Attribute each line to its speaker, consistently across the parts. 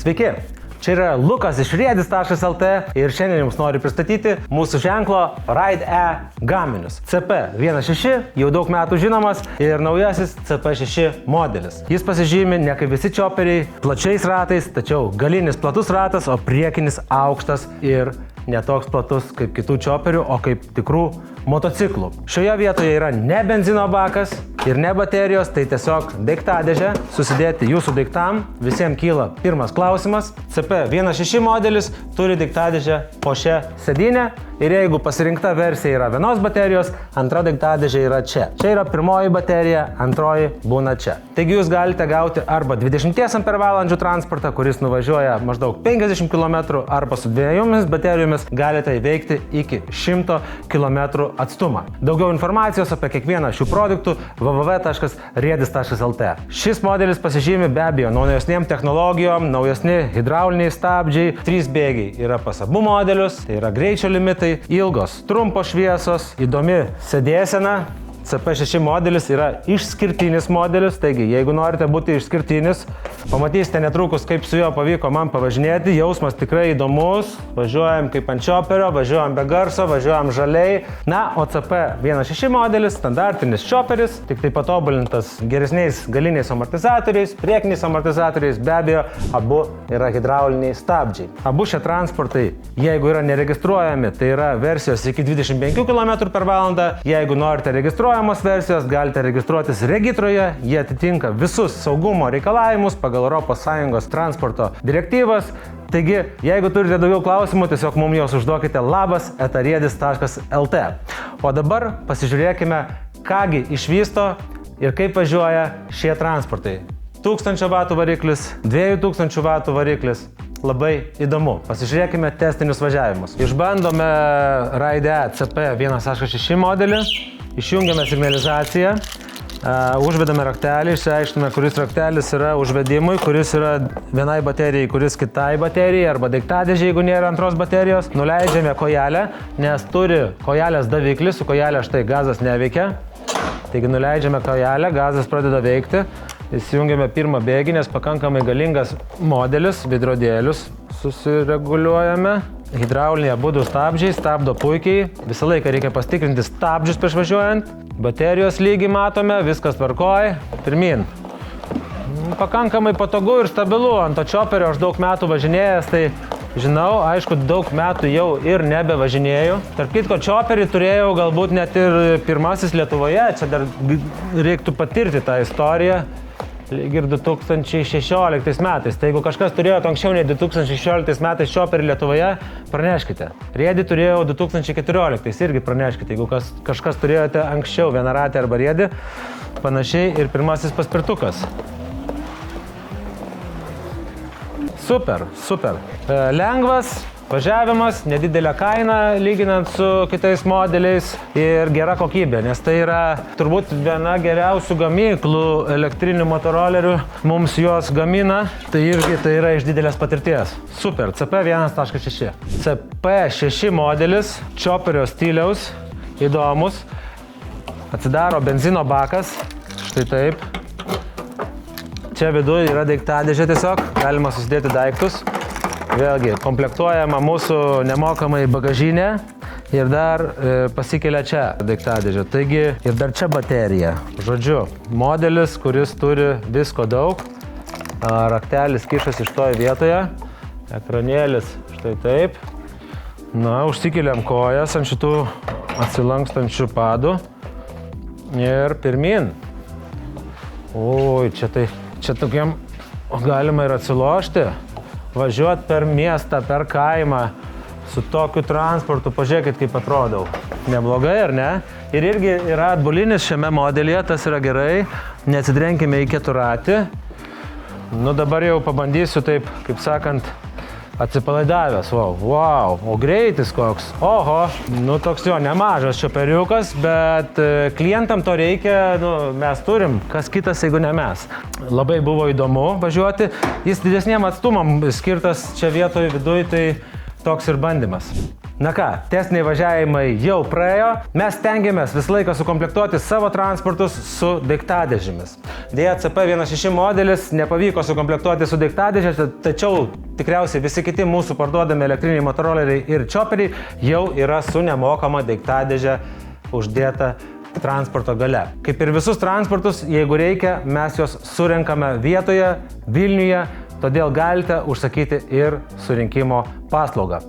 Speaker 1: Sveiki, čia yra Lukas iš riedis.lt ir šiandien jums noriu pristatyti mūsų ženklo Ride-E gaminius. CP16 jau daug metų žinomas ir naujasis CP6 modelis. Jis pasižymi ne kaip visi čioperiai plačiais ratais, tačiau galinis platus ratas, o priekinis aukštas ir netoks platus kaip kitų čioperių, o kaip tikrų motociklų. Šioje vietoje yra ne benzino bakas ir ne baterijos, tai tiesiog daiktadėžė susidėti jūsų daiktam. Visiems kyla pirmas klausimas. CP16 modelis turi daiktadėžę po šią sėdynę ir jeigu pasirinkta versija yra vienos baterijos, antra daiktadėžė yra čia. Čia yra pirmoji baterija, antroji būna čia. Taigi jūs galite gauti arba 20 Ah transportą, kuris nuvažiuoja maždaug 50 km, arba su dviejomis baterijomis galite įveikti iki 100 km atstumą. Daugiau informacijos apie kiekvieną šių produktų www.riedis.lt. Šis modelis pasižymi be abejo naujesnėm technologijom, naujesni hidrauliniai stabdžiai, 3 bėgiai yra pas abu modelius, tai yra greičio limitai, ilgos, trumpos šviesos, įdomi sėdėsena. CP6 modelis yra išskirtinis modelis, taigi jeigu norite būti išskirtinis, pamatysite netrukus, kaip su juo pavyko man pavažinėti. Jausmas tikrai įdomus, važiuojam kaip ant čioperio, važiuojam be garso, važiuojam žaliai. Na, o CP16 modelis, standartinis čioperis, tik tai patobulintas geresniais galiniais amortizatoriais, priekiniais amortizatoriais, be abejo, abu yra hidrauliniai stabdžiai. Abu šie transportai, jeigu yra neregistruojami, tai yra versijos iki 25 km/h, jeigu norite registruoti versijos, galite registruotis Regitroje, jie atitinka visus saugumo reikalavimus pagal ES transporto direktyvas. Taigi, jeigu turite daugiau klausimų, tiesiog mums juos užduokite labas@riedis.lt. O dabar pasižiūrėkime, kągi išvysto ir kaip važiuoja šie transportai. 1000 W variklis, 2000 W variklis. Labai įdomu. Pasižiūrėkime testinius važiavimus. Išbandome Ride-E CP16 modelį. Išjungiame signalizaciją, užvedame raktelį, išsiaiškiname, kuris raktelis yra užvedimui, kuris yra vienai baterijai, kuris kitai baterijai arba daiktadėžė, jeigu nėra antros baterijos. Nuleidžiame kojelę, nes turi kojelės daviklį, su kojelė štai gazas neveikia. Taigi nuleidžiame kojelę, gazas pradeda veikti. Įsijungiame pirmą bėgį, nes pakankamai galingas modelis, veidrodėlius susireguliuojame. Hidrauliniai abudu stabdžiai, stabdo puikiai. Visą laiką reikia pastikrinti stabdžius prieš važiuojant. Baterijos lygį matome, viskas tvarkoj. Pirmin. Pakankamai patogu ir stabilu. Ant to čioperio aš daug metų važinėjęs, tai žinau, aišku, daug metų jau ir nebevažinėjau. Tarp kitko, čioperį turėjau galbūt net ir pirmasis Lietuvoje. Čia dar reiktų patirti tą istoriją. Lyg ir 2016 metais. Tai jeigu kažkas turėjo anksčiau nei 2016 metais čioperį Lietuvoje, praneškite. Riedį turėjau 2014, irgi praneškite. Jeigu kažkas turėjote anksčiau vienaratį arba riedį, panašiai ir pirmasis paspirtukas. Super, super. Lengvas važiavimas, nedidelė kaina lyginant su kitais modeliais ir gera kokybė, nes tai yra turbūt viena geriausių gamyklų elektrinių motorolerių. Mums juos gamina, tai irgi tai yra iš didelės patirties. Super, CP1.6. CP6 modelis, čioperio stiliaus, įdomus. Atsidaro benzino bakas, štai taip. Čia viduje yra daiktadėžė tiesiog, galima susidėti daiktus. Vėlgi, komplektuojama mūsų nemokamai bagažinė ir dar pasikelia čia daiktadėžė. Taigi ir dar čia baterija. Žodžiu, modelis, kuris turi visko daug. Raktelis kišas iš toje vietoje. Ekranėlis štai taip. Na, užsikeliam kojas ant šitų atsilankstančių padų. Ir pirmin. Oi, čia tokiam galima ir atsilošti. Važiuoti per miestą, per kaimą su tokiu transportu, pažiūrėkit, kaip atrodau. Neblogai, ar ne? Ir irgi yra atbulinis šiame modelyje, tas yra gerai. Neatsidrenkime į keturatį. Nu dabar jau pabandysiu taip, kaip sakant, atsipalaidavęs. Wow, o greitis koks. Oho, nu toks jo nemažas čioperiukas, bet klientam to reikia, mes turim, kas kitas, jeigu ne mes. Labai buvo įdomu važiuoti. Jis didesniem atstumam skirtas čia vietoje viduj, tai toks ir bandymas. Na ką, testiniai važiavimai jau praėjo, mes stengiamės visą laiką sukomplektuoti savo transportus su daiktadėžėmis. Deja, CP16 modelis nepavyko sukomplektuoti su daiktadėžė, tačiau tikriausiai visi kiti mūsų parduodami elektriniai motoroleriai ir choperiai jau yra su nemokama daiktadėžė uždėta transporto gale. Kaip ir visus transportus, jeigu reikia, mes juos surenkame vietoje, Vilniuje, todėl galite užsakyti ir surinkimo paslaugą.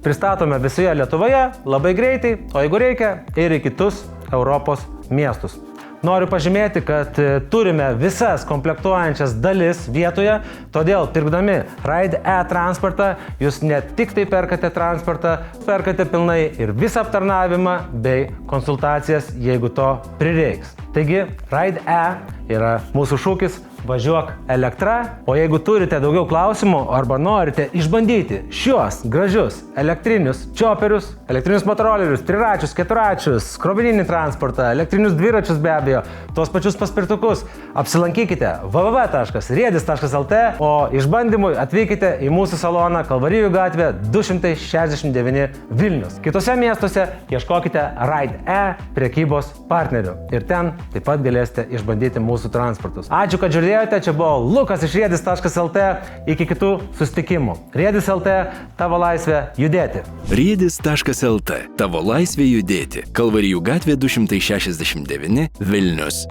Speaker 1: Pristatome visoje Lietuvoje labai greitai, o jeigu reikia, ir į kitus Europos miestus. Noriu pažymėti, kad turime visas komplektuojančias dalis vietoje, todėl pirkdami Ride E transportą, jūs ne tik tai perkate transportą, perkate pilnai ir visą aptarnavimą bei konsultacijas, jeigu to prireiks. Taigi, Ride E yra mūsų šūkis važiuok elektra, o jeigu turite daugiau klausimų arba norite išbandyti šiuos gražius elektrinius chopperius, elektrinius motorolerius, triračius, keturačius, krovininį transportą, elektrinius dviračius be abejo, tuos pačius paspirtukus, apsilankykite www.riedis.lt, o išbandymui atvykite į mūsų saloną Kalvarijų gatvė 269 Vilnius. Kitose miestuose ieškokite Ride E prekybos partnerių ir ten taip pat galėsite išbandyti mūsų transportus. Ačiū, kad žiūrėjote, čia buvo Lukas iš riedis.lt, iki kitų susitikimų. Riedis.lt, tavo laisvė judėti.
Speaker 2: Riedis.lt, tavo laisvė judėti. Kalvarijų gatvė 269 Vilnius.